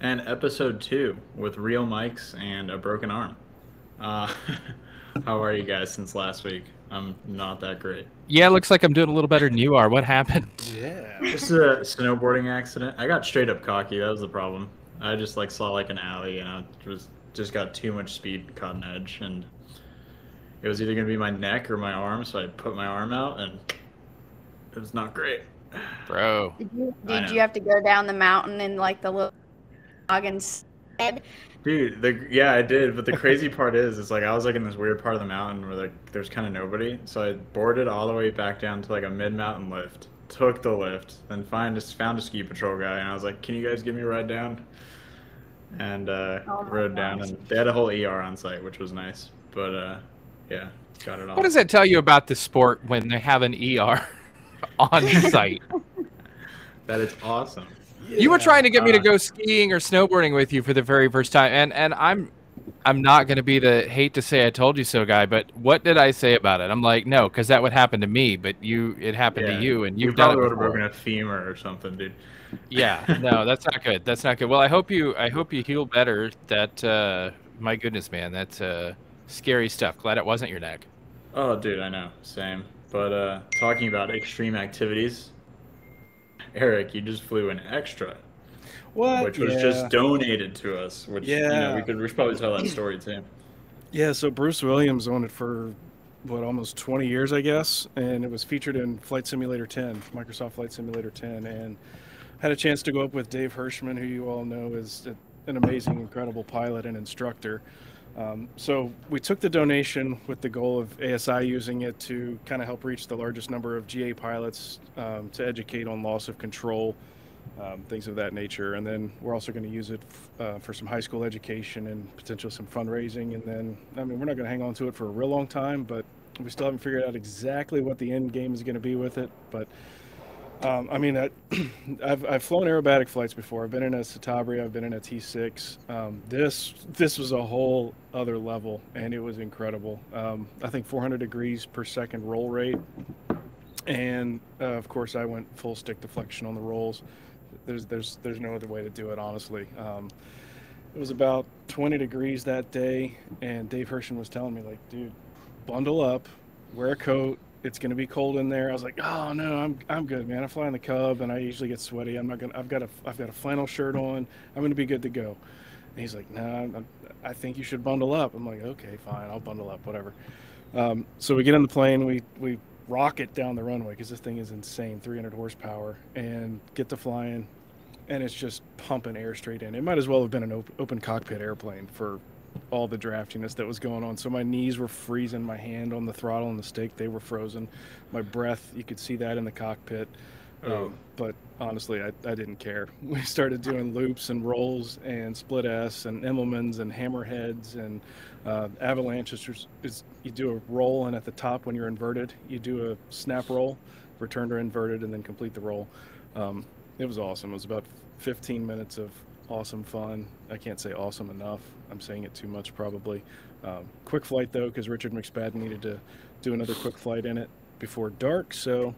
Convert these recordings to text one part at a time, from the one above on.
and episode 2 with real mics and a broken arm. Uh, how are you guys since last week? I'm not that great. Yeah, looks like I'm doing a little better than you are. What happened? Yeah. This is a snowboarding accident. I got straight up cocky. That was the problem. I just like saw like an alley and I was just got too much speed, caught an edge, and it was either gonna be my neck or my arm. So I put my arm out, and it was not great. Bro. Did you have to go down the mountain in like the little noggins? Dude, yeah, I did. But the crazy part is like I was like in this weird part of the mountain where like there's kind of nobody. So I boarded all the way back down to like a mid-mountain lift. Took the lift, then found a ski patrol guy, and I was like, "Can you guys give me a ride down?" And rode down, and they had a whole ER on site, which was nice. But yeah, got it all. What does that tell you about the sport when they have an ER on site? That it's awesome. You were trying to get me to go skiing or snowboarding with you for the very first time, and I'm not going to be the hate to say I told you so guy, but what did I say about it? I'm like, no, because that would happen to me, but it happened to you, and you've done it probably would have before. broken a femur or something, dude. Yeah, no, that's not good. That's not good. Well, I hope you heal better. That my goodness, man, that's scary stuff. Glad it wasn't your neck. Oh, dude, I know, same. But talking about extreme activities, Eric, you just flew an extra. What? Which was just donated to us. Which you know, we should probably tell that story too. Yeah, so Bruce Williams owned it for almost 20 years, I guess, and it was featured in Flight Simulator 10, Microsoft Flight Simulator 10, and had a chance to go up with Dave Hirschman, who you all know is an amazing, incredible pilot and instructor. So we took the donation with the goal of ASI using it to kind of help reach the largest number of GA pilots to educate on loss of control. Things of that nature, and then we're also going to use it for some high school education and potentially some fundraising. And then, I mean, we're not going to hang on to it for a real long time, but we still haven't figured out exactly what the end game is going to be with it. But I mean, I've flown aerobatic flights before. I've been in a Citabria, I've been in a T6. This was a whole other level, and it was incredible. I think 400 degrees per second roll rate, and of course, I went full stick deflection on the rolls. There's no other way to do it, honestly. It was about 20 degrees that day, and Dave Hirschman was telling me, like, dude, bundle up, wear a coat. It's going to be cold in there. I was like, oh no, I'm good, man. I fly in the Cub, and I usually get sweaty. I've got a flannel shirt on. I'm going to be good to go. And he's like, nah, I think you should bundle up. I'm like, okay, fine, I'll bundle up, whatever. So we get on the plane, we rocket down the runway because this thing is insane, 300 horsepower, and get to flying, and it's just pumping air straight in. It might as well have been an open cockpit airplane for all the draftiness that was going on. So my knees were freezing, my hand on the throttle and the stick, they were frozen. My breath, you could see that in the cockpit. But honestly, I didn't care. We started doing loops and rolls and split S and Immelmans and hammerheads and avalanches. You do a roll, and at the top when you're inverted, you do a snap roll, return to inverted, and then complete the roll. It was awesome. It was about 15 minutes of awesome fun. I can't say awesome enough. I'm saying it too much probably. Quick flight though, because Richard McSpadden needed to do another quick flight in it before dark, so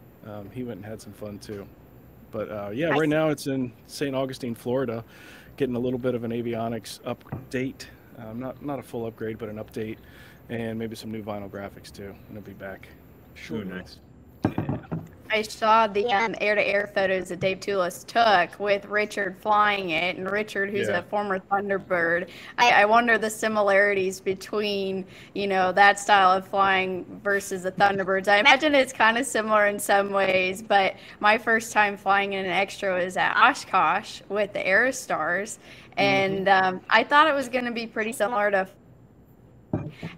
he went and had some fun too. But yeah, right now it's in St. Augustine, Florida, getting a little bit of an avionics update. Not a full upgrade, but an update, and maybe some new vinyl graphics too. And it'll be back. Sure, next. Yeah. I saw the air-to-air photos that Dave Toulis took with Richard flying it, and Richard, who's a former Thunderbird. I wonder the similarities between, you know, that style of flying versus the Thunderbirds. I imagine it's kind of similar in some ways, but my first time flying in an extra was at Oshkosh with the Aerostars, and I thought it was going to be pretty similar to.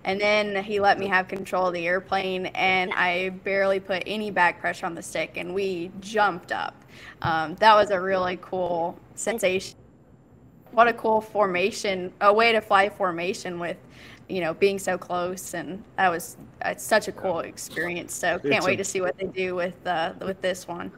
And then he let me have control of the airplane, and I barely put any back pressure on the stick, and we jumped up. That was a really cool sensation. What a cool formation, a way to fly formation with, you know, being so close, and it's such a cool experience. So can't wait to see what they do with this one.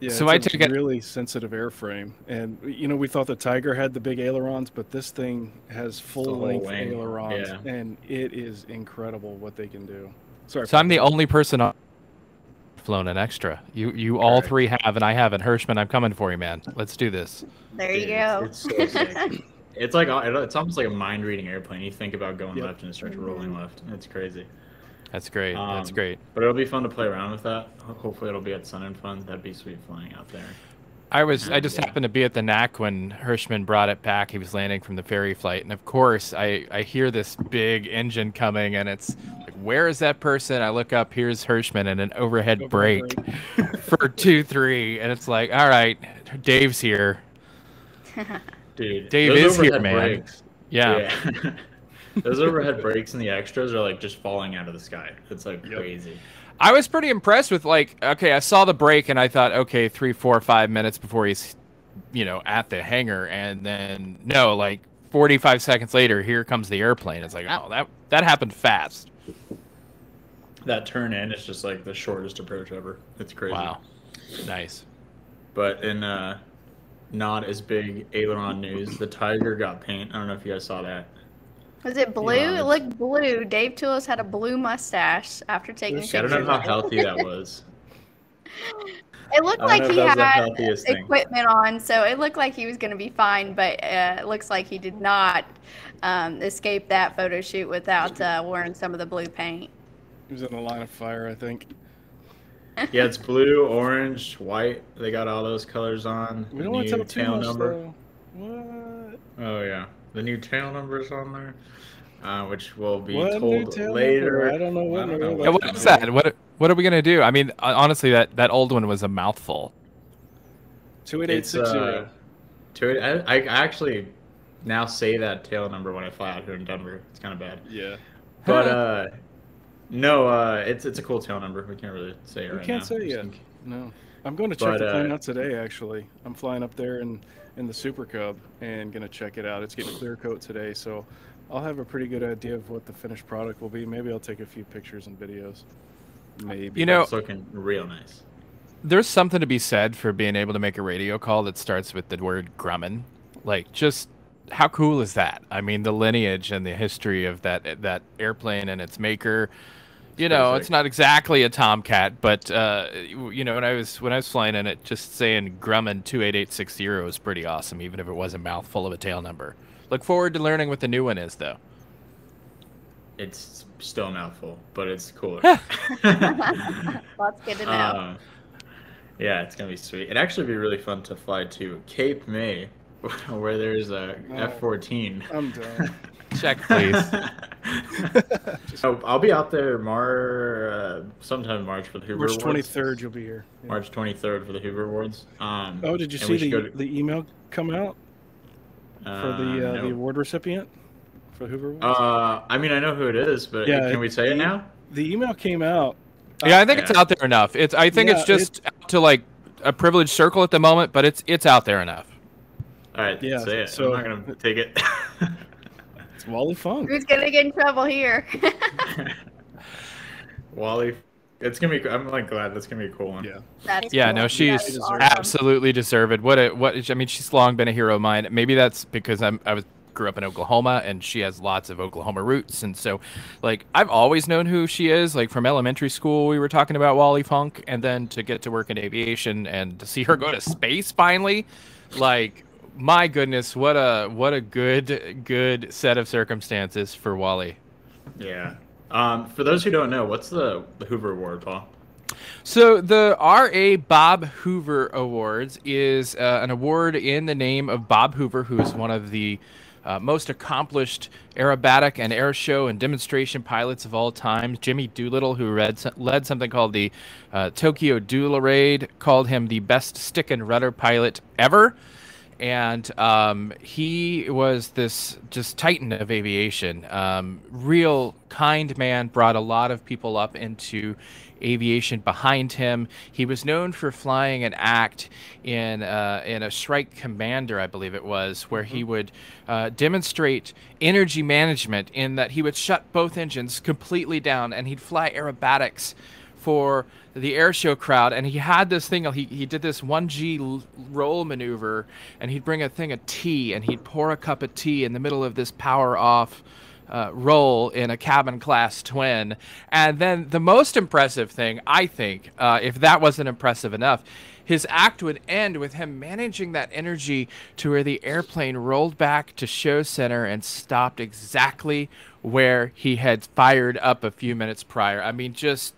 Yeah, so it's a really sensitive airframe, and you know, we thought the Tiger had the big ailerons, but this thing has full-length ailerons, and it is incredible what they can do. Sorry. So I'm the only person on flown an extra. You all three have, and I haven't. Hirschman, I'm coming for you, man. Let's do this. There you go. It's so sick. It's like it's almost like a mind-reading airplane. You think about going left and it starts rolling left. It's crazy. That's great. That's great. But it'll be fun to play around with that. Hopefully it'll be at Sun and Fun. That'd be sweet flying out there. I just happened to be at the NAC when Hirschman brought it back. He was landing from the ferry flight, and of course I hear this big engine coming, and it's like, where is that person? I look up, here's Hirschman and an overhead brake for 2-3, and it's like, all right, Dave's here. Dude, Dave is here, man. Brakes, yeah. Those overhead brakes and the extras are like just falling out of the sky. It's like crazy. I was pretty impressed with, like, okay, I saw the brake and I thought, okay, 3, 4, 5 minutes before he's, at the hangar, and then no, like 45 seconds later, here comes the airplane. It's like, oh, that happened fast. That turn in is just like the shortest approach ever. It's crazy. Wow, nice. But in not as big aileron news, the Tiger got paint. I don't know if you guys saw that. Was it blue? It looked blue. Dave Toulis had a blue mustache after taking pictures. I don't know how healthy that was. It looked like he had equipment on, so it looked like he was going to be fine, but it looks like he did not escape that photo shoot without wearing some of the blue paint. He was in a line of fire, I think. Yeah, it's blue, orange, white. They got all those colors on. We don't want to tell too much, though. What? Oh, yeah. The new tail number's on there, which will be told later. Number? I don't know what. Yeah, what is that? What are we gonna do? I mean, honestly, that old one was a mouthful. 28860. I actually now say that tail number when I fly out here in Denver. It's kind of bad. Yeah. But no, it's a cool tail number. We can't really say it right now. We can't say it yet. No. I'm going to check the plane out today. Actually, I'm flying up there in the Super Cub and going to check it out. It's getting clear coat today, so I'll have a pretty good idea of what the finished product will be. Maybe I'll take a few pictures and videos. Maybe. It's looking real nice. There's something to be said for being able to make a radio call that starts with the word Grumman. Like, just how cool is that? I mean, the lineage and the history of that airplane and its maker. It's not exactly a Tomcat, but when I was flying in it, just saying Grumman 28860 is pretty awesome, even if it was a mouthful of a tail number. Look forward to learning what the new one is, though. It's still a mouthful, but it's cooler. That's good to know. Yeah, it's gonna be sweet. It'd actually be really fun to fly to Cape May, where there's a F-14. I'm done. Check, please. So I'll be out there sometime in March for the Hoover March Awards. 23rd, you'll be here. Yeah. March 23rd for the Hoover Awards. Did you see the email come out for the award recipient for the Hoover Awards? I mean, I know who it is, but can we say it now? The email came out. Yeah, I think it's out there enough. I think it's just out to like a privileged circle at the moment, but it's out there enough. All right, say it. So I'm not gonna take it. It's Wally Funk. Who's gonna get in trouble here? Wally, it's gonna be. I'm like glad that's gonna be a cool one. Yeah. No, she's absolutely deserved. I mean, she's long been a hero of mine. Maybe that's because I grew up in Oklahoma, and she has lots of Oklahoma roots, and so like I've always known who she is. Like from elementary school, we were talking about Wally Funk, and then to get to work in aviation and to see her go to space finally, like. My goodness, what a good set of circumstances for Wally. Yeah. For those who don't know, what's the Hoover Award, Paul? So the R.A. Bob Hoover Awards is an award in the name of Bob Hoover, who is one of the most accomplished aerobatic and air show and demonstration pilots of all time. Jimmy Doolittle, who led something called the Tokyo Doodle Raid, called him the best stick and rudder pilot ever. And he was this just titan of aviation. Real kind man, brought a lot of people up into aviation behind him. He was known for flying an act in a Shrike Commander, I believe it was, where he would demonstrate energy management in that he would shut both engines completely down and he'd fly aerobatics for the air show crowd, and he had this thing. He did this 1G roll maneuver, and he'd bring a thing of tea, and he'd pour a cup of tea in the middle of this power off role in a cabin class twin. And then the most impressive thing, I think, if that wasn't impressive enough, his act would end with him managing that energy to where the airplane rolled back to show center and stopped exactly where he had fired up a few minutes prior. I mean, just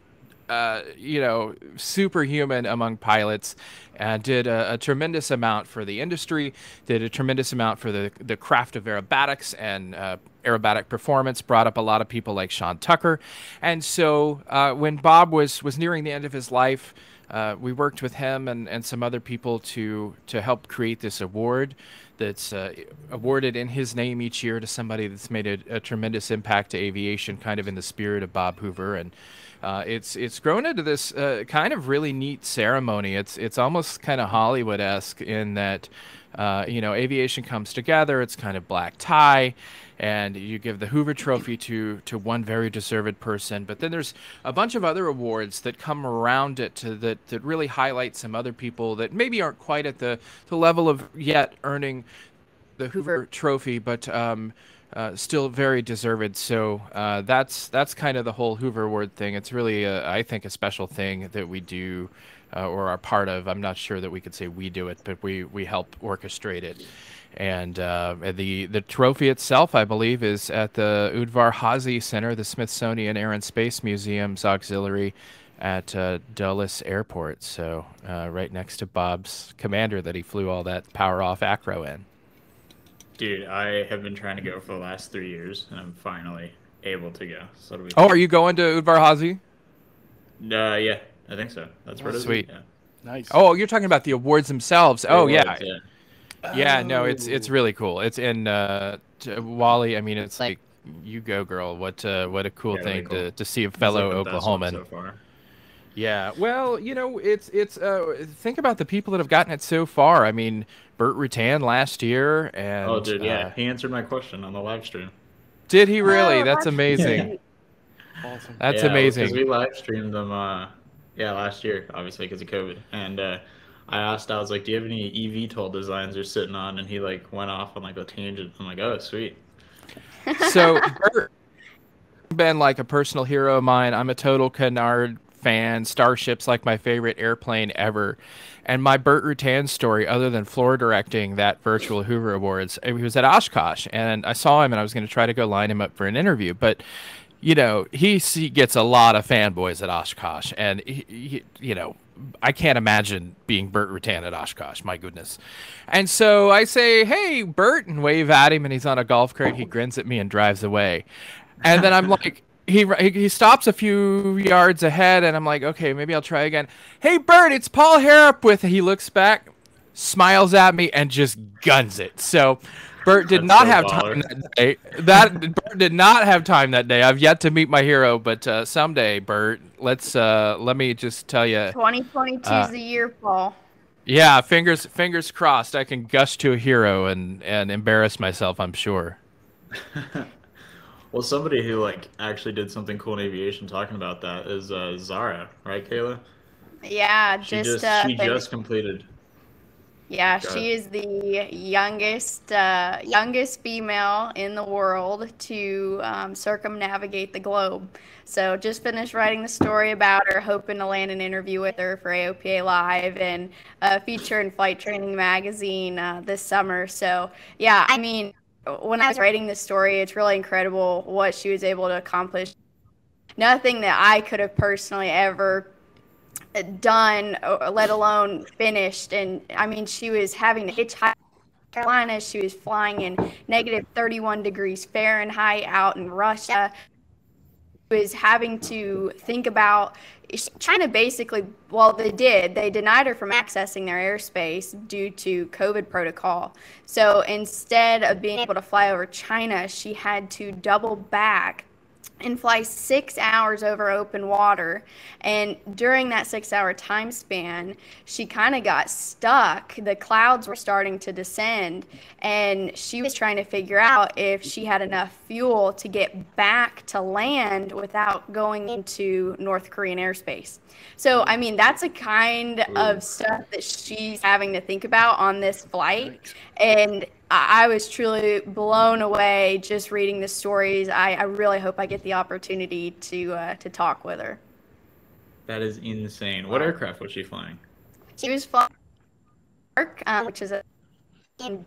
superhuman among pilots, did a tremendous amount for the industry, did a tremendous amount for the craft of aerobatics and aerobatic performance, brought up a lot of people like Sean Tucker. And so when Bob was nearing the end of his life, we worked with him and some other people to help create this award that's awarded in his name each year to somebody that's made a tremendous impact to aviation, kind of in the spirit of Bob Hoover. And it's grown into this kind of really neat ceremony. It's almost kind of Hollywood-esque in that aviation comes together. It's kind of black tie, and you give the Hoover Trophy to one very deserved person. But then there's a bunch of other awards that come around it that really highlight some other people that maybe aren't quite at the level of yet earning the Hoover Trophy, but still very deserved. So that's kind of the whole Hoover Award thing. It's really, I think, a special thing that we do or are part of. I'm not sure that we could say we do it, but we help orchestrate it. And the trophy itself, I believe, is at the Udvar Hazy Center, the Smithsonian Air and Space Museum's auxiliary at Dulles Airport. So right next to Bob's Commander that he flew all that power off acro in. Dude, I have been trying to go for the last 3 years, and I'm finally able to go. So are you going to Udvar Hazy? Yeah, I think so. That's where it is. Sweet. Yeah. Nice. Oh, you're talking about the awards themselves. Yeah. Yeah, no, Oh. it's really cool. It's in Wally. I mean, it's like, you go, girl. What a cool thing cool. to see a fellow Oklahoman. So far. Yeah, well, it's think about the people that have gotten it so far. I mean, Burt Rutan last year, and oh, dude, yeah, he answered my question on the live stream. Did he really? That's amazing. Awesome. That's amazing. Because we live streamed them, last year, obviously because of COVID, and I asked, I was like, do you have any eVTOL designs you're sitting on? And he like went off on like a tangent. I'm like, oh, sweet. So Burt been like a personal hero of mine. I'm a total canard fan. Starship's like my favorite airplane ever. And my Burt Rutan story, other than floor directing that virtual Hoover Awards, he was at Oshkosh, and I saw him, and I was going to try to go line him up for an interview, but he gets a lot of fanboys at Oshkosh, and he I can't imagine being Burt Rutan at Oshkosh. My goodness. And so I say, hey, Burt, and wave at him, and he's on a golf cart. He grins at me and drives away. And then I'm like, he stops a few yards ahead, and I'm like, okay, maybe I'll try again. Hey, Burt, it's Paul Harrop with. He looks back, smiles at me, and just guns it. So Burt did not have time that day. Burt did not have time that day. I've yet to meet my hero, but someday, Burt, let me just tell you. 2022 is the year, Paul. Yeah, fingers crossed. I can gush to a hero and embarrass myself, I'm sure. Well, somebody who like actually did something cool in aviation talking about that is Zara, right, Kayla? Yeah, she just completed. Yeah, she is the youngest female in the world to circumnavigate the globe. So just finished writing the story about her, hoping to land an interview with her for AOPA Live and feature in Flight Training Magazine this summer. So yeah, I mean, when I was writing this story, it's really incredible what she was able to accomplish. Nothing that I could have personally ever done, let alone finished. And I mean, she was having to hitchhike to Carolina. She was flying in negative 31 degrees Fahrenheit out in Russia. She was having to think about China basically, well, they denied her from accessing their airspace due to COVID protocol. So instead of being able to fly over China, she had to double back and fly 6 hours over open water. And during that 6-hour time span, she kind of got stuck. The clouds were starting to descend, and she was trying to figure out if she had enough fuel to get back to land without going into North Korean airspace. So, I mean, that's a kind of stuff that she's having to think about on this flight. And I was truly blown away just reading the stories. I really hope I get the opportunity to talk with her. That is insane. What aircraft was she flying? She was flying which is a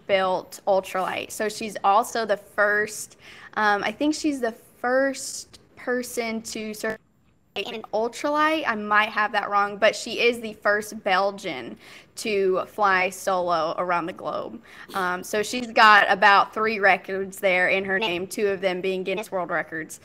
built ultralight. So she's also the first, I think she's the first person to certify in an ultralight. I might have that wrong, but she is the first Belgian to fly solo around the globe. So she's got about 3 records there in her name, 2 of them being Guinness World Records.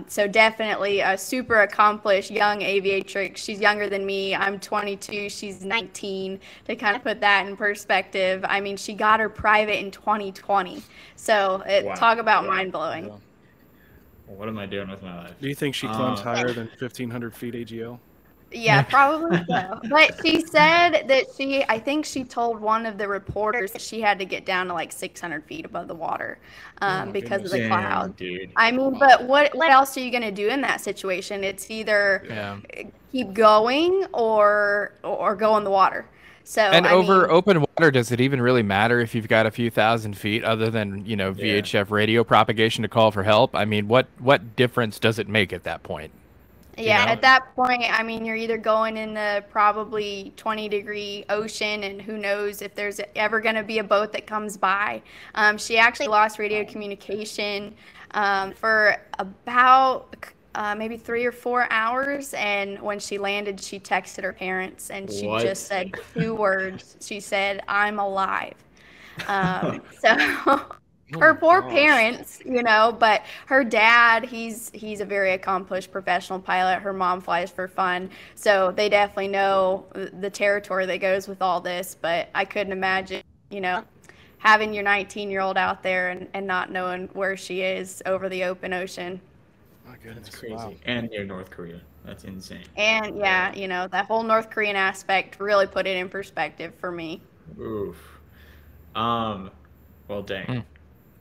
So definitely a super accomplished young aviatrix. She's younger than me. I'm 22. She's 19. To kind of put that in perspective, I mean, she got her private in 2020. So talk about mind-blowing. Well, what am I doing with my life? Do you think she climbs higher than 1,500 feet AGL? Yeah, probably so. But she said that I think she told one of the reporters that she had to get down to like 600 feet above the water because of the cloud. Dude. I mean, but what else are you going to do in that situation? It's either keep going or go in the water. So, and over open water, does it even really matter if you've got a few thousand feet other than, you know, VHF radio propagation to call for help? I mean, what difference does it make at that point? Yeah, at that point, I mean, you're either going in the probably 20-degree ocean, and who knows if there's ever going to be a boat that comes by. She actually lost radio communication for about maybe 3 or 4 hours, and when she landed, she texted her parents, and she just said 2 words. She said, "I'm alive." So her poor parents, you know, but her dad, he's a very accomplished professional pilot. Her mom flies for fun, so they definitely know the territory that goes with all this. But I couldn't imagine, you know, having your 19-year-old out there and not knowing where she is over the open ocean. My goodness, that's crazy. Wow. And near North Korea. That's insane. And yeah, you know, that whole North Korean aspect really put it in perspective for me. Oof. Well, dang.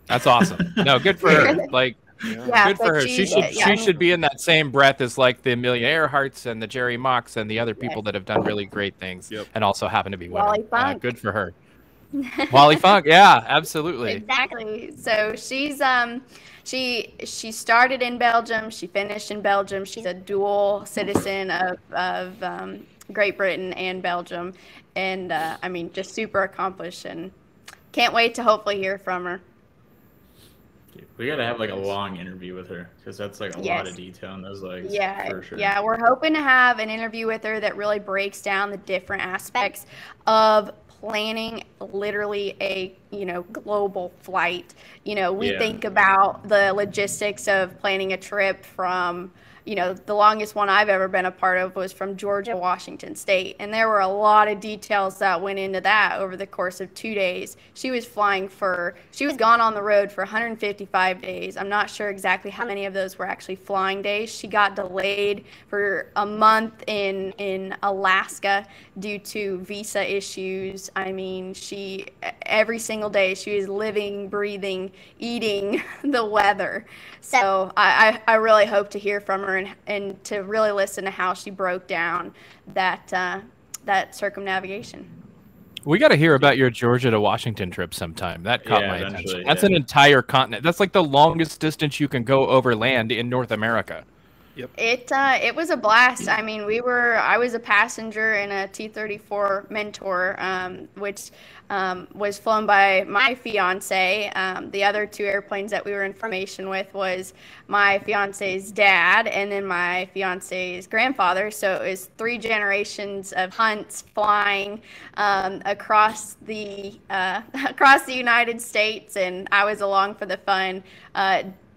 That's awesome. No, good for her. Like, good for her. She should be in that same breath as like the Amelia Earharts and the Jerry Mocks and the other people that have done really great things and also happen to be women. Wally Funk. Good for her. Wally Funk, yeah, absolutely. Exactly. So she's she started in Belgium. She finished in Belgium. She's a dual citizen of Great Britain and Belgium, and I mean, just super accomplished, and can't wait to hopefully hear from her. We gotta have like a long interview with her because that's like a lot of detail in those legs. Yeah, for sure. Yeah, we're hoping to have an interview with her that really breaks down the different aspects of planning literally a, you know, global flight. You know, we think about the logistics of planning a trip from, you know, the longest one I've ever been a part of was from Georgia to Washington State. And there were a lot of details that went into that over the course of 2 days. She was gone on the road for 155 days. I'm not sure exactly how many of those were actually flying days. She got delayed for a month in Alaska due to visa issues. I mean, every single day she was living, breathing, eating the weather. So I really hope to hear from her and to really listen to how she broke down that circumnavigation. We got to hear about your Georgia to Washington trip sometime. That caught my attention. That's an entire continent. That's like the longest distance you can go over land in North America. Yep. It was a blast. I mean, I was a passenger in a T-34 Mentor, which was flown by my fiance. The other 2 airplanes that we were in formation with was my fiance's dad and then my fiance's grandfather. So it was 3 generations of hunts flying across the United States, and I was along for the fun.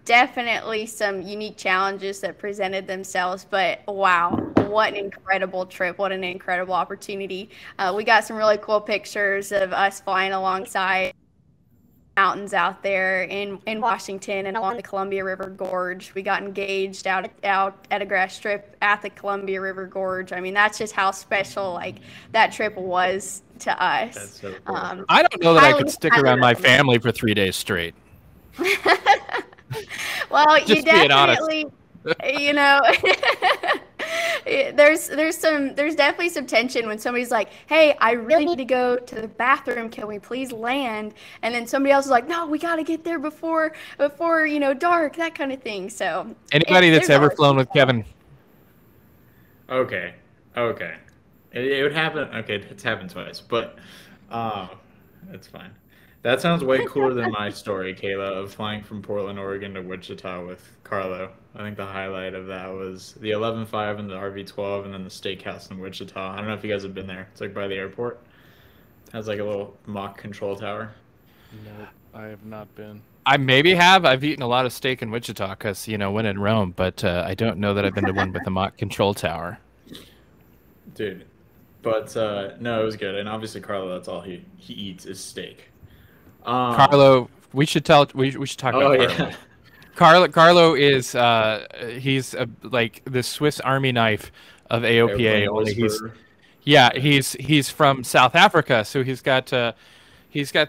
Definitely some unique challenges that presented themselves, but wow, what an incredible trip. What an incredible opportunity. We got some really cool pictures of us flying alongside mountains out there in Washington and along the Columbia River Gorge. We got engaged out at a grass strip at the Columbia River Gorge. I mean, that's just how special like that trip was to us. That's so cool. I don't know that I could stick around my family for 3 days straight. Well, Just you definitely, you know, there's definitely some tension when somebody's like, hey, I really need to go to the bathroom, can we please land? And then somebody else is like, no, we got to get there before dark, that kind of thing. So anybody that's ever flown with Kevin. Okay. It would happen. Okay, it's happened twice, but it's fine. That sounds way cooler than my story, Kayla, of flying from Portland, Oregon to Wichita with Carlo. I think the highlight of that was the 11.5 and the RV-12 and then the steakhouse in Wichita. I don't know if you guys have been there. It's like by the airport. It has like a little mock control tower. No, I have not been. I maybe have. I've eaten a lot of steak in Wichita because, when in Rome, but I don't know that I've been to one with a mock control tower. Dude. But no, it was good. And obviously Carlo, that's all he eats is steak. Carlo, we should talk about Carlo. Yeah. Carlo is he's like the Swiss Army knife of AOPA. Only he's from South Africa, so he's got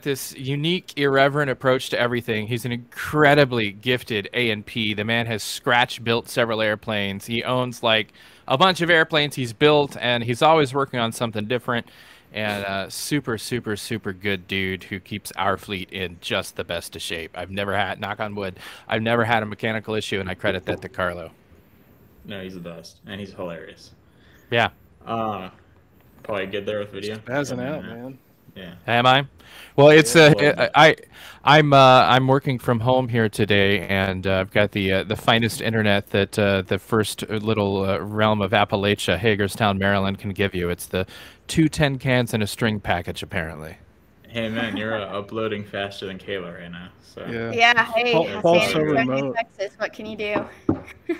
this unique, irreverent approach to everything. He's an incredibly gifted A&P. The man has scratch-built several airplanes. He owns like a bunch of airplanes he's built, and he's always working on something different. And super, super, super good dude who keeps our fleet in just the best of shape. I've never had, knock on wood, I've never had a mechanical issue, and I credit that to Carlo. No, he's the best, and he's hilarious. Yeah. Probably good there with video. Spazzing out, man. Yeah. Am I? Well, it's I'm working from home here today, and I've got the finest internet that the first little realm of Appalachia, Hagerstown, Maryland, can give you. It's the 210 cans in a string package, apparently. Hey man, you're uploading faster than Kayla right now. So yeah. Hey, Paul's so remote. Texas, what can you do?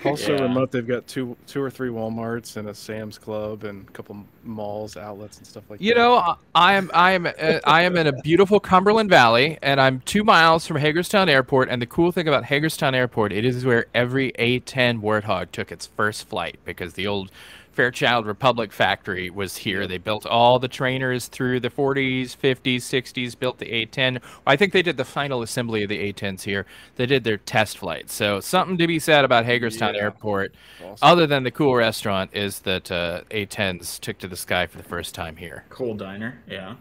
Also remote. They've got two or three WalMarts and a Sam's Club and a couple malls, outlets, and stuff like that. I am in a beautiful Cumberland Valley, and I'm 2 miles from Hagerstown Airport. And the cool thing about Hagerstown Airport, it is where every A-10 Warthog took its first flight, because the old Fairchild Republic factory was here. They built all the trainers through the 40s, 50s, 60s, built the A-10. I think they did the final assembly of the A-10s here. They did their test flights. So something to be said about Hagerstown Airport, awesome. Other than the cool restaurant, is that A-10s took to the sky for the first time here. Cool diner, yeah.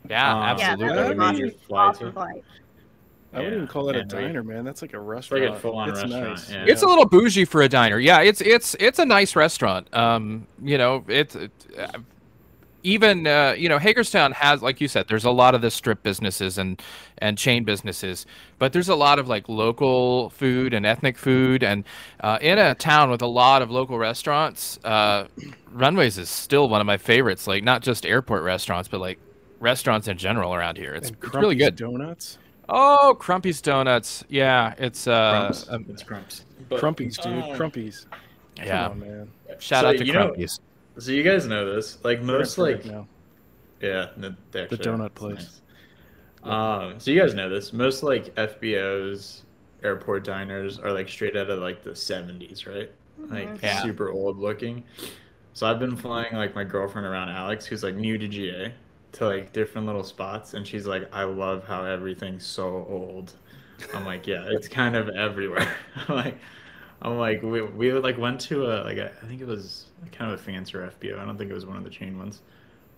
Yeah, absolutely. I wouldn't even call that a diner, man. That's like a restaurant. It's like a full-on restaurant. Nice. Yeah. It's a little bougie for a diner. Yeah, it's a nice restaurant. Even Hagerstown has, like you said, there's a lot of the strip businesses and chain businesses, but there's a lot of like local food and ethnic food, and in a town with a lot of local restaurants, Runways is still one of my favorites. Like not just airport restaurants, but like restaurants in general around here. It's really good. Donuts. Oh, Crumpy's Donuts. Yeah, it's it's Crumps. Crumpies, dude. Crumpies. Yeah, come on, man. Shout out to Crumpies. So you guys know this, like most like, now. Yeah, the donut place. Nice. So you guys know this, most like FBOs, airport diners are like straight out of like the 70s, right? Like super old looking. So I've been flying like my girlfriend around, Alex, who's like new to GA, to like different little spots, and she's like, I love how everything's so old. I'm like, yeah, it's kind of everywhere. I'm like, we like went to I think it was kind of a fancier FBO. I don't think it was one of the chain ones,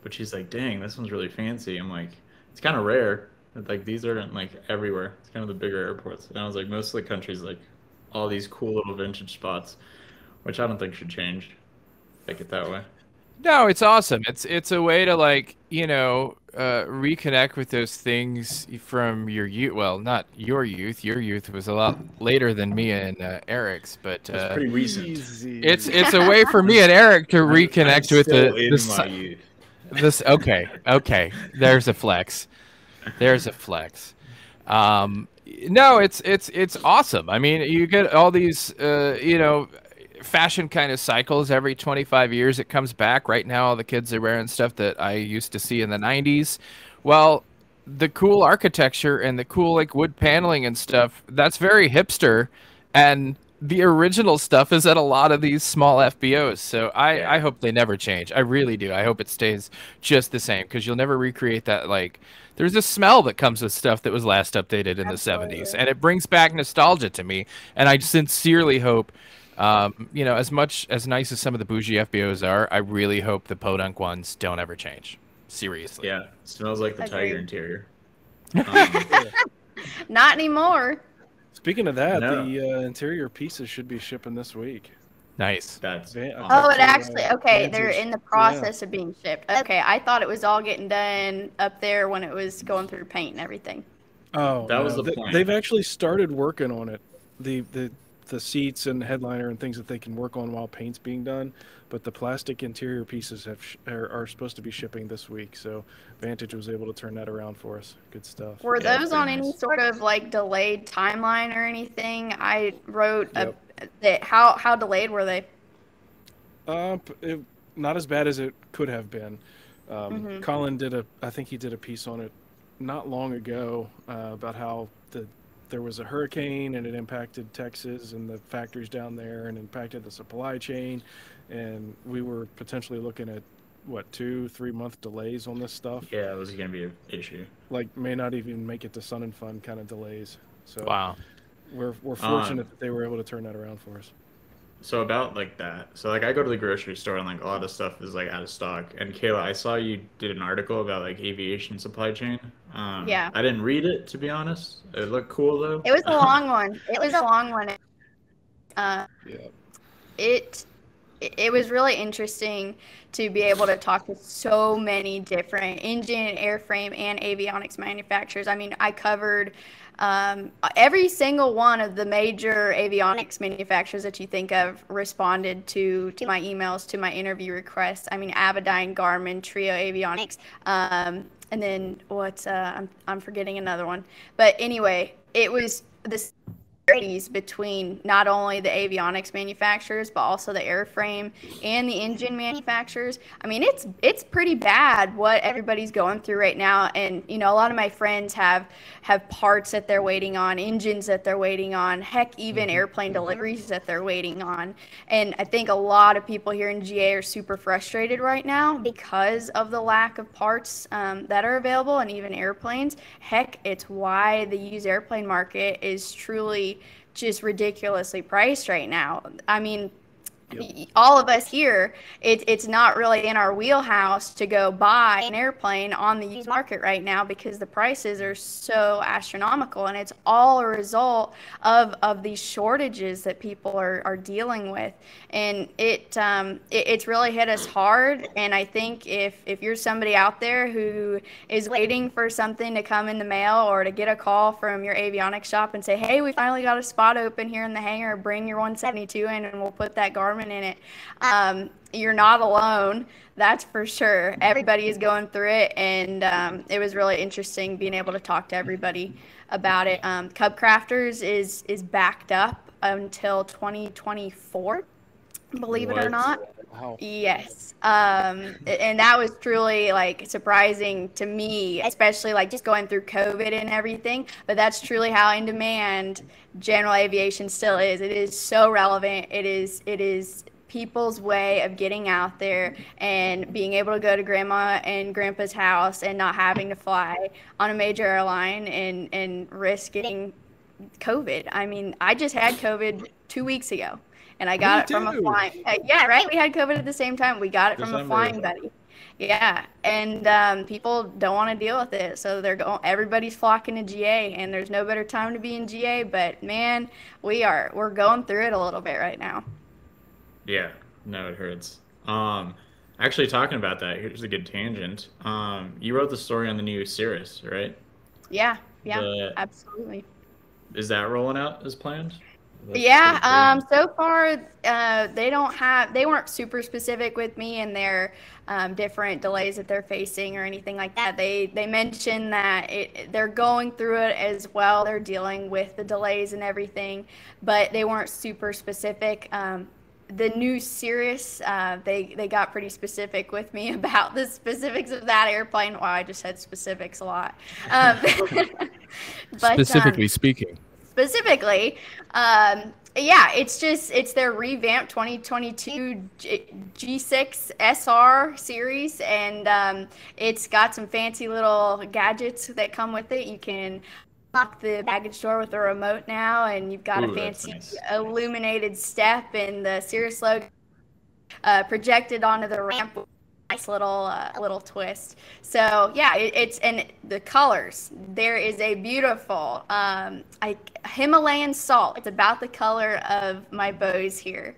but she's like, dang, this one's really fancy. I'm like, it's kind of rare. Like these aren't like everywhere. It's kind of the bigger airports. And I was like, most of the country's like all these cool little vintage spots, which I don't think should change. Like it that way. No, it's awesome. It's a way to like, reconnect with those things from your youth. Well, not your youth. Your youth was a lot later than me and Eric's, but it's pretty recent. It's a way for me and Eric to reconnect with my youth. This okay. There's a flex. No, it's awesome. I mean, you get all these fashion kind of cycles every 25 years. It comes back. Right now all the kids are wearing stuff that I used to see in the 90s. Well, the cool architecture and the cool like wood paneling and stuff, that's very hipster, and the original stuff is at a lot of these small FBOs. So I hope they never change. I really do. I hope it stays just the same, because you'll never recreate that. Like there's a smell that comes with stuff that was last updated in the 70s, and it brings back nostalgia to me, and I sincerely hope You know, as nice as some of the bougie FBOs are, I really hope the podunk ones don't ever change. Seriously. Yeah, smells like the tiger Agreed. interior. Not anymore. Speaking of that, No. the interior pieces should be shipping this week. Nice. That's Oh, it actually, okay, they're Vantage. in the process of being shipped. Okay, I thought it was all getting done up there when it was going through paint and everything. Oh, That was no. the point. They've actually started working on it. The seats and headliner and things that they can work on while paint's being done, but the plastic interior pieces are supposed to be shipping this week. So Vantage was able to turn that around for us. Good stuff. Were Yeah, it's those on pretty any nice. sort of like delayed timeline or anything? I wrote Yep. that how delayed were they? Not as bad as it could have been. Mm-hmm. Colin I think he did a piece on it not long ago about how there was a hurricane and it impacted Texas and the factories down there and impacted the supply chain, and we were potentially looking at what 2-3 month delays on this stuff. Yeah, it was gonna be an issue. Like may not even make it to Sun and Fun kind of delays. So Wow. we're fortunate that they were able to turn that around for us. So about like that. So like I go to the grocery store and like a lot of stuff is like out of stock. And Kayla, I saw you did an article about like aviation supply chain. Yeah. I didn't read it to be honest. It looked cool though. It was a long one. It was a long one. Yeah. It was really interesting to be able to talk to so many different engine, airframe, and avionics manufacturers. I mean, I covered every single one of the major avionics manufacturers that you think of responded to my emails, to my interview requests. I mean, Avidyne, Garmin, Trio Avionics, and then what's I'm forgetting another one. But anyway, it was this between not only the avionics manufacturers but also the airframe and the engine manufacturers. I mean, it's pretty bad what everybody's going through right now. And you know, a lot of my friends have parts that they're waiting on, engines that they're waiting on, heck, even airplane deliveries that they're waiting on. And I think a lot of people here in GA are super frustrated right now because of the lack of parts that are available, and even airplanes. Heck, it's why the used airplane market is truly just ridiculously priced right now. I mean, all of us here, it's not really in our wheelhouse to go buy an airplane on the used market right now because the prices are so astronomical, and it's all a result of these shortages that people are dealing with. And it's really hit us hard. And I think if you're somebody out there who is waiting for something to come in the mail or to get a call from your avionics shop and say, hey, we finally got a spot open here in the hangar, bring your 172 in and we'll put that Garmin in it. You're not alone, that's for sure. Everybody is going through it, and it was really interesting being able to talk to everybody about it. Cub Crafters is backed up until 2024, believe it or not. Wow. Yes. And that was truly like surprising to me, especially like just going through COVID and everything. But that's truly how in demand general aviation still is. It is so relevant. It is people's way of getting out there and being able to go to grandma and grandpa's house and not having to fly on a major airline and risk getting COVID. I mean, I just had COVID 2 weeks ago. And I got it from a flying. Yeah, right. We had COVID at the same time. We got it from a flying buddy. Yeah, and people don't want to deal with it, so they're going. Everybody's flocking to GA, and there's no better time to be in GA. But man, we're going through it a little bit right now. Yeah, no, it hurts. Actually, talking about that, here's a good tangent. You wrote the story on the new Cirrus, right? Yeah, absolutely. Is that rolling out as planned? Yeah, so far they weren't super specific with me and their different delays that they're facing or anything like that. They mentioned that they're going through it as well. They're dealing with the delays and everything, but they weren't super specific. The new Cirrus, they got pretty specific with me about the specifics of that airplane. Wow, I just said specifics a lot. But, specifically speaking. Specifically, yeah, it's their revamped 2022 G6 SR series, and it's got some fancy little gadgets that come with it. You can unlock the baggage door with a remote now, and you've got a fancy illuminated step, and the Cirrus logo projected onto the ramp with a nice little twist. So yeah, it's and the colors. There is a beautiful Himalayan salt. It's about the color of my bows here.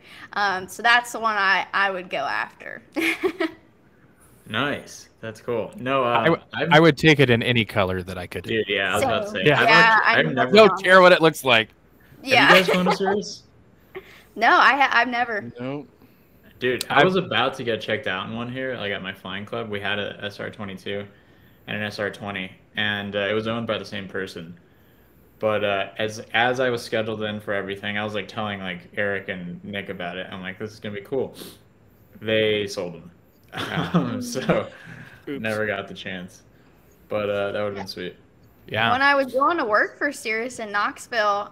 So that's the one I would go after. Nice. That's cool. No, I would take it in any color that I could. Dude, yeah, I was about to say. Yeah, I've never. Don't care what it looks like. Yeah. Have you guys flown a Cirrus? No, I've never. No. Dude, I was about to get checked out in one here, like at my flying club. We had a SR-22 and an SR-20, and it was owned by the same person. But as I was scheduled in for everything, I was like telling like Eric and Nick about it. I'm like, this is gonna be cool. They sold them, so never got the chance. But that would have been sweet. Yeah. When I was going to work for Cirrus in Knoxville,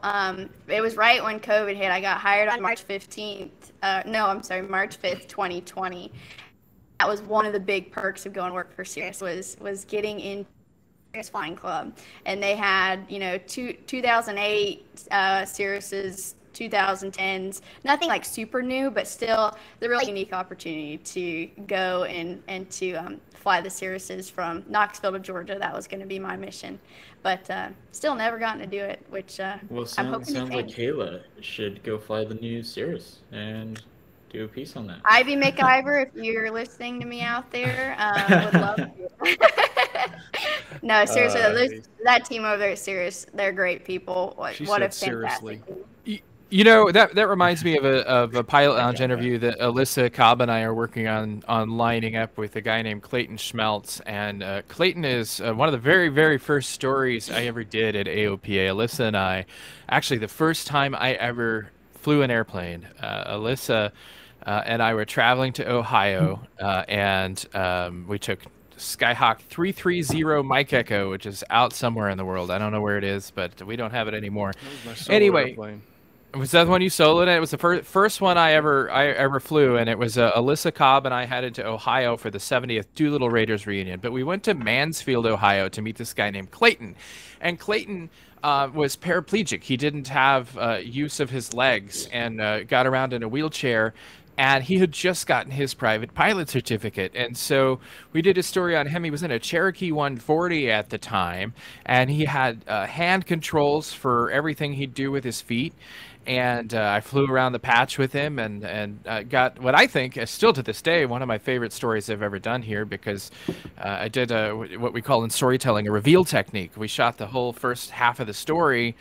it was right when COVID hit. I got hired on March 15th. March 5th, 2020. That was one of the big perks of going to work for Cirrus was getting in Cirrus Flying Club. And they had, 2008 Cirrus's, 2010s, nothing like super new, but still the really unique opportunity to go and to fly the Cirruses from Knoxville to Georgia. That was going to be my mission, but still never gotten to do it, which I'm hoping to sounds like Kayla should go fly the new Cirrus and do a piece on that. Ivy McIver, if you're listening to me out there, would love to. No, seriously, that team over there at Cirrus, they're great people. What a fantastic team. That reminds me of a Pilot Lounge interview that Alyssa Cobb and I are working on lining up with a guy named Clayton Schmeltz. And Clayton is one of the very, very first stories I ever did at AOPA. Alyssa and I, actually the first time I ever flew an airplane, Alyssa and I were traveling to Ohio, and we took Skyhawk 330 Mike Echo, which is out somewhere in the world. I don't know where it is, but we don't have it anymore. Anyway. Airplane. Was that the one you soloed? It was the first one I ever flew, and it was Alyssa Cobb and I headed to Ohio for the 70th Doolittle Raiders reunion. But we went to Mansfield, Ohio, to meet this guy named Clayton, and Clayton was paraplegic. He didn't have use of his legs and got around in a wheelchair. And he had just gotten his private pilot certificate. And so we did a story on him. He was in a Cherokee 140 at the time, and he had hand controls for everything he'd do with his feet. And I flew around the patch with him and got what I think is still to this day one of my favorite stories I've ever done here, because I did what we call in storytelling a reveal technique. We shot the whole first half of the story,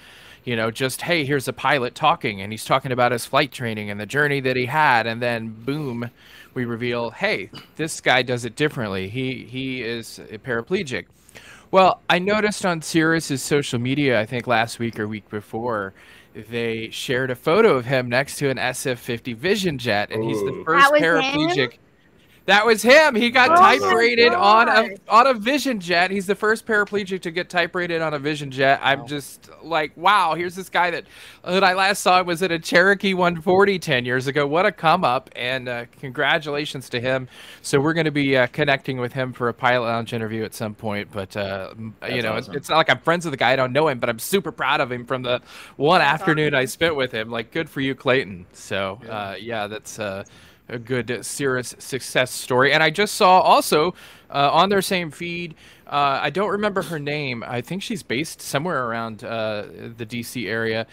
just, hey, here's a pilot talking, and he's talking about his flight training and the journey that he had, and then boom, we reveal, hey, this guy does it differently. He is a paraplegic. Well, I noticed on Cirrus's social media, I think last week or week before, they shared a photo of him next to an SF-50 Vision Jet, and he's the first paraplegic. Him? That was him. He got type rated on a Vision Jet. He's the first paraplegic to get type rated on a Vision Jet. I'm just like, wow, here's this guy that I last saw was at a Cherokee 140 10 years ago. What a come up, and congratulations to him. So we're going to be connecting with him for a Pilot Lounge interview at some point. But, awesome. It's not like I'm friends with the guy. I don't know him, but I'm super proud of him from the one afternoon I spent with him. Like, good for you, Clayton. So, that's a good Cirrus success story. And I just saw also on their same feed, I don't remember her name. I think she's based somewhere around the DC area.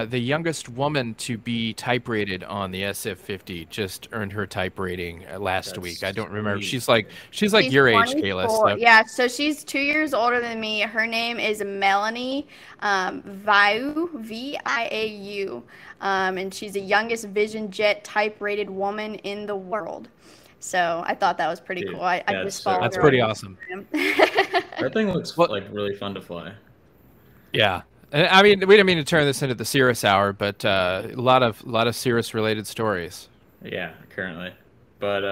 The youngest woman to be type rated on the SF-50 just earned her type rating last week. I don't remember. She's like your age, Kayla. So. Yeah, so she's 2 years older than me. Her name is Melanie Viau, V-I-A-U. And she's the youngest Vision Jet type rated woman in the world. So I thought that was pretty cool. I just followed her. That's pretty awesome. That thing looks like really fun to fly. Yeah. I mean, we didn't mean to turn this into the Cirrus hour, but a lot of Cirrus related stories. Yeah, currently. But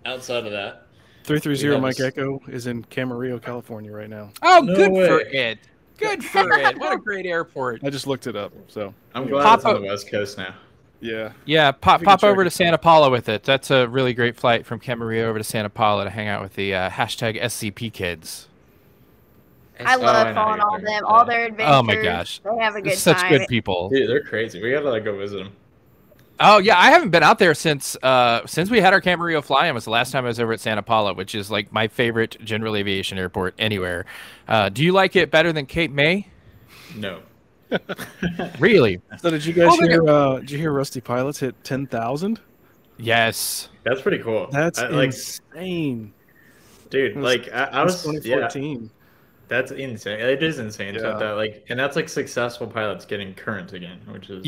outside of that, 330 Mike Echo is in Camarillo, California right now. Oh, no good way. For it. Good for it. What a great airport. I just looked it up, so I'm glad it's on the West Coast now. Yeah. Yeah, pop over to Santa Paula with it. That's a really great flight from Camarillo over to Santa Paula to hang out with the hashtag SCP kids. I love following all them, all their adventures. Oh my gosh, they have a good such time. good people. Dude, they're crazy. We gotta like go visit them. Oh yeah, I haven't been out there since we had our Camarillo fly-in. Was the last time I was over at Santa Paula, which is like my favorite general aviation airport anywhere. Do you like it better than Cape May? No. Really? So did you guys hear? Did you hear Rusty Pilots hit 10,000? Yes. That's pretty cool. That's like, insane, dude. Like I was 2014. Yeah, that's insane. It is insane. Yeah. That like, and that's like successful pilots getting current again, which is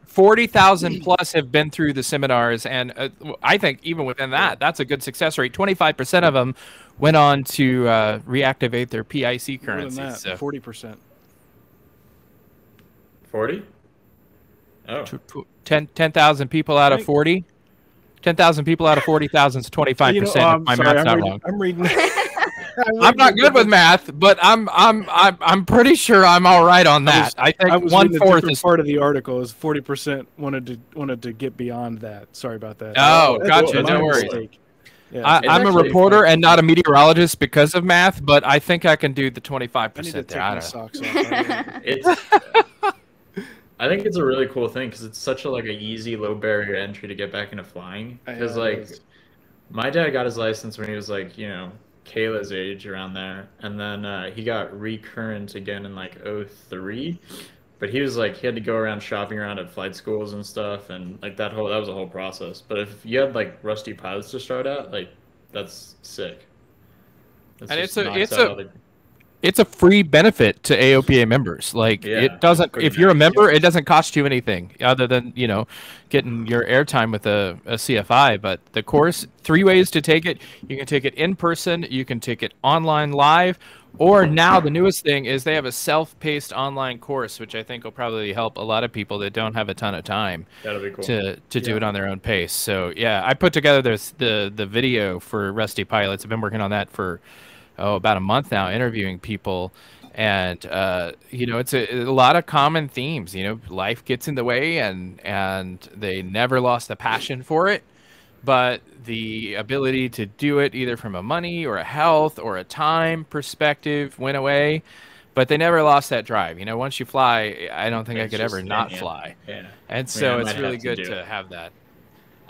40,000 plus have been through the seminars, and I think even within that, that's a good success rate. 25% of them went on to reactivate their PIC currency. More than that, 40%. 40? Oh. 10,000 people out of 40. 10,000 people out of 40,000 is 25%. My math's not wrong. I'm reading. I'm not good with math, but I'm pretty sure I'm all right on that. I think 1/4 is part of the article. Is 40% wanted to get beyond that. Sorry about that. Oh, gotcha. No worries. Yeah. I'm a reporter and not a meteorologist because of math, but I think I can do the 25% there. I I think it's a really cool thing because it's such a like a easy, low barrier entry to get back into flying. Because like, my dad got his license when he was like, you know, Kayla's age around there, and then he got recurrent again in like 03. But he was like, he had to go around shopping around at flight schools and stuff, and like that was a whole process. But if you had like rusty pilots to start at, like that's sick. And it's a free benefit to AOPA members. Like it doesn't, if you're a member, it doesn't cost you anything other than, you know, getting your airtime with a CFI. But the course, 3 ways to take it. You can take it in person, you can take it online live, or now the newest thing is they have a self-paced online course, which I think will probably help a lot of people that don't have a ton of time to do it on their own pace. So yeah, I put together the video for Rusty Pilots. I've been working on that for about a month now, interviewing people, and you know, it's a lot of common themes. You know, life gets in the way, and they never lost the passion for it, but the ability to do it either from a money or a health or a time perspective went away, but they never lost that drive. You know, once you fly, I don't think I could ever not fly. Yeah. And so it's really good to have that.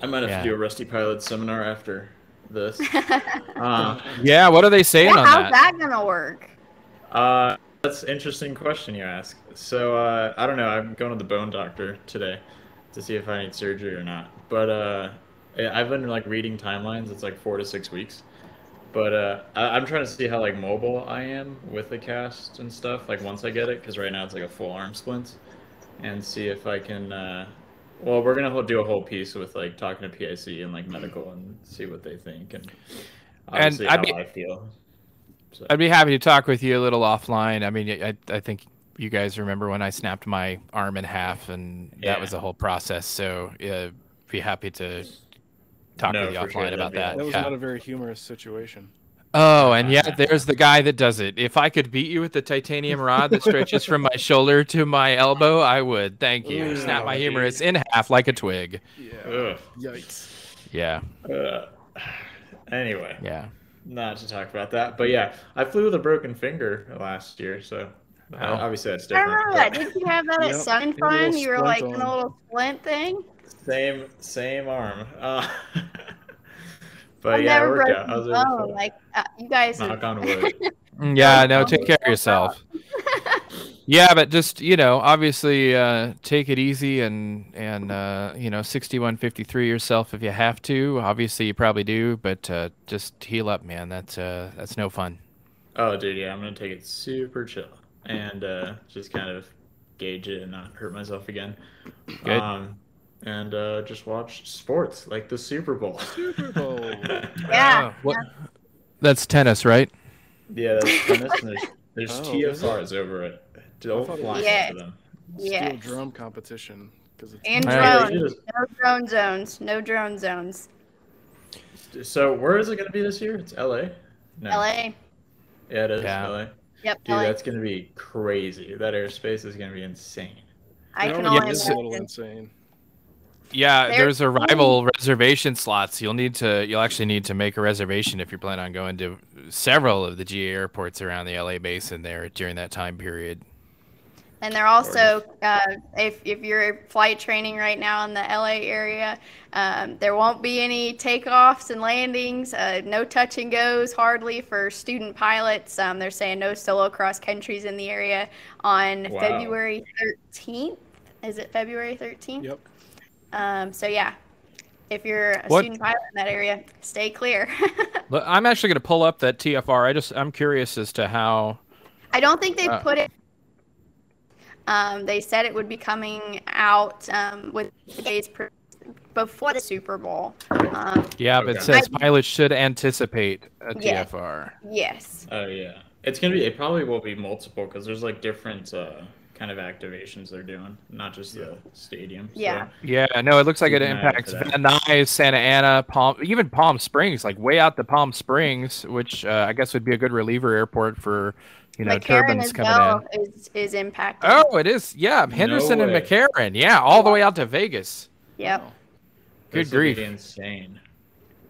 I might have to do a Rusty Pilot seminar after this. Yeah, what are they saying on that? How's that gonna work? That's an interesting question you ask. So I don't know. I'm going to the bone doctor today to see if I need surgery or not. But I've been like reading timelines. It's like 4 to 6 weeks. But I'm trying to see how like mobile I am with the cast and stuff. Like once I get it, because right now it's like a full arm splint, and see if I can. Well, we're gonna do a whole piece with like talking to PIC and like medical and see what they think and obviously how I feel. So. I'd be happy to talk with you a little offline. I mean, I think you guys remember when I snapped my arm in half, and that was a whole process. So be happy to talk with you offline about that. That was not a very humorous situation. Oh, and yet there's the guy that does it. If I could beat you with the titanium rod that stretches from my shoulder to my elbow, I would. Thank you. Snap my humerus in half like a twig. Yeah. Ugh. Yikes. Yeah. Anyway. Yeah. Not to talk about that, but yeah, I flew with a broken finger last year, so obviously that's different. I remember that. Did you have that at Sun Fun? You were like in a little splint thing. Same arm. But I've never broken a bone. Like you guys. Knock on wood. Yeah, no, take care of yourself. Yeah, but just, you know, obviously take it easy and you know, 6153 yourself if you have to. Obviously you probably do, but just heal up, man. That's no fun. Oh, dude, yeah, I'm gonna take it super chill and just kind of gauge it and not hurt myself again. Good. And just watch sports like the Super Bowl. Super Bowl. Yeah. What? That's tennis, right? Yeah, that's tennis. And there's TFRs over it. Don't fly into them. Yeah. Steel drum competition. And drones. No drone zones. No drone zones. So where is it going to be this year? It's LA? No. LA. Yeah, it is LA. Yep. Dude, LA. that's going to be crazy. That airspace is going to be insane. I can only imagine. A little insane. Yeah, there's arrival reservation slots. You'll actually need to make a reservation if you're planning on going to several of the GA airports around the LA basin there during that time period. And they're also, if you're flight training right now in the LA area, there won't be any takeoffs and landings, no touch and goes hardly for student pilots. They're saying no solo cross countries in the area on February 13th. Is it February 13th? Yep. So yeah, if you're a student pilot in that area, stay clear. Look, I'm actually going to pull up that TFR. I'm curious as to how. I don't think they put it. They said it would be coming out with days before the Super Bowl. Yeah, but it says pilots should anticipate a TFR. Yes. Oh yeah, it probably will be multiple because there's like different kind of activations they're doing, not just the stadium. Yeah. So. Yeah, no, it looks like it impacts Van Nuys, Santa Ana, even Palm Springs, like way out to Palm Springs, which I guess would be a good reliever airport for, turbines coming in. Is impacted. Oh, it is. Yeah, Henderson and McCarran. Yeah, all the way out to Vegas. Yep. Wow. Good grief. Insane.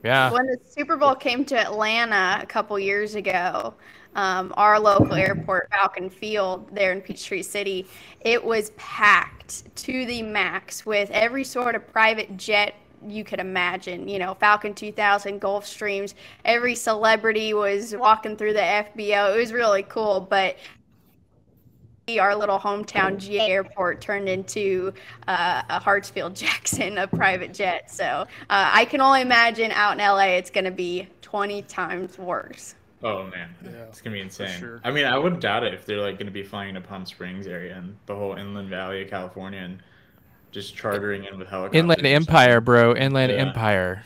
Yeah. When the Super Bowl came to Atlanta a couple years ago, our local airport, Falcon Field, there in Peachtree City, it was packed to the max with every sort of private jet you could imagine. Falcon 2000, Gulfstreams, every celebrity was walking through the FBO. It was really cool, but our little hometown GA airport turned into a Hartsfield-Jackson, a private jet. So I can only imagine out in LA it's going to be 20 times worse. Oh man, it's gonna be insane. Sure. I mean, I wouldn't doubt it if they're like gonna be flying to Palm Springs area and the whole Inland Valley of California and just chartering in with helicopters. Inland Empire, bro. Inland Empire.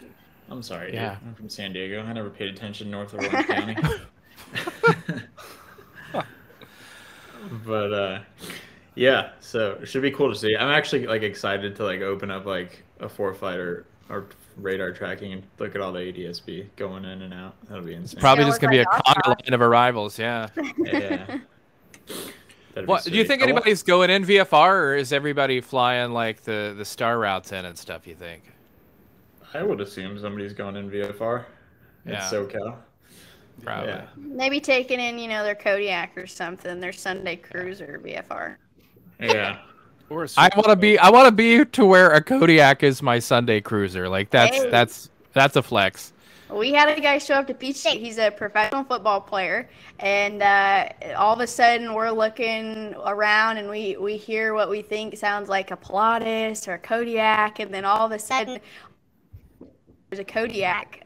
I'm sorry, yeah. dude. I'm from San Diego. I never paid attention north of Orange County. But yeah, so it should be cool to see. I'm actually like excited to like open up like a 4-fighter or radar tracking and look at all the ADSB going in and out. That'll be insane. Probably just gonna be a conga line of arrivals. Yeah. Yeah. What do you think anybody's going in VFR, or is everybody flying like the star routes in and stuff? You think? I would assume somebody's going in VFR. Yeah. It's SoCal. Probably. Yeah. Maybe taking in, their Kodiak or something, their Sunday Cruiser VFR. Yeah. I want to be to where a Kodiak is my Sunday Cruiser. Like that's a flex. We had a guy show up to Peach State. He's a professional football player, and all of a sudden we're looking around and we hear what we think sounds like a Pilatus or a Kodiak, and then all of a sudden there's a Kodiak,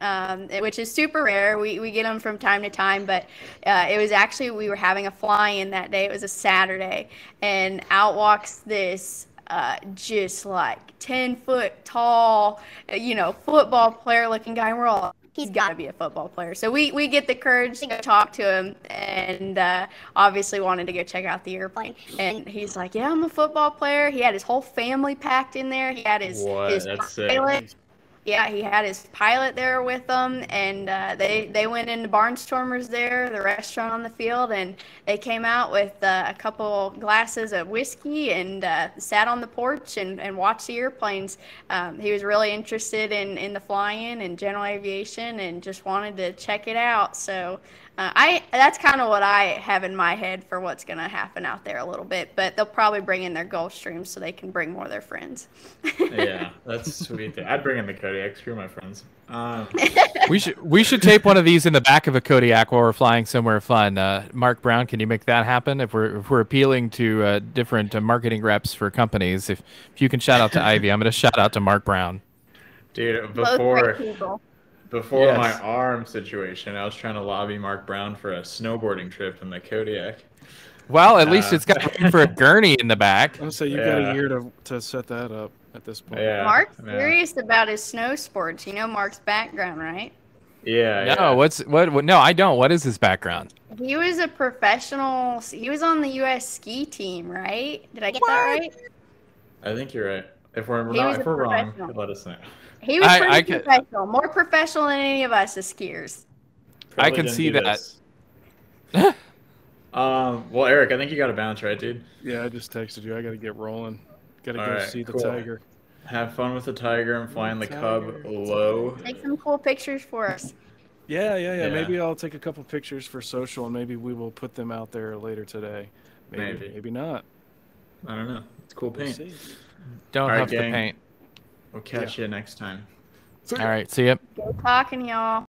which is super rare. We get them from time to time, but it was actually, we were having a fly-in that day. It was a Saturday, and out walks this just like 10-foot tall, football player looking guy. And we're all, he's got to be a football player. So we get the courage to go talk to him, and obviously wanted to go check out the airplane. And he's like, yeah, I'm a football player. He had his whole family packed in there. He had his pilot. Yeah, he had his pilot there with them, and they went into Barnstormers there, the restaurant on the field, and they came out with a couple glasses of whiskey and sat on the porch and watched the airplanes. He was really interested in the fly-in and general aviation and just wanted to check it out. So that's kind of what I have in my head for what's going to happen out there a little bit, but they'll probably bring in their Gulfstreams so they can bring more of their friends. Yeah, that's sweet. I'd bring in the Kodiak. Screw my friends. We should tape one of these in the back of a Kodiak while we're flying somewhere fun. Mark Brown, can you make that happen? If we're appealing to different marketing reps for companies, if you can shout out to Ivy, I'm going to shout out to Mark Brown. Dude, before my arm situation, I was trying to lobby Mark Brown for a snowboarding trip in the Kodiak. Well, at least it's got room for a gurney in the back. I'm gonna say you got a year to set that up at this point. Yeah, Mark's serious about his snow sports. You know Mark's background, right? Yeah. No, what? No, I don't. What is his background? He was a professional. He was on the U.S. ski team, right? Did I get that right? I think you're right. If we're wrong, let us know. He was pretty professional, more professional than any of us as skiers. I can see that. Well, Eric, I think you got to bounce, right, dude? Yeah, I just texted you. I got to get rolling. Got to go see the cool. tiger. Have fun with the tiger and flying the Cub low. Take some cool pictures for us. Yeah. Maybe I'll take a couple pictures for social, and maybe we will put them out there later today. Maybe not. I don't know. It's cool paint. We'll Don't huff the paint. We'll catch you next time. All right, see ya. Good talking, y'all.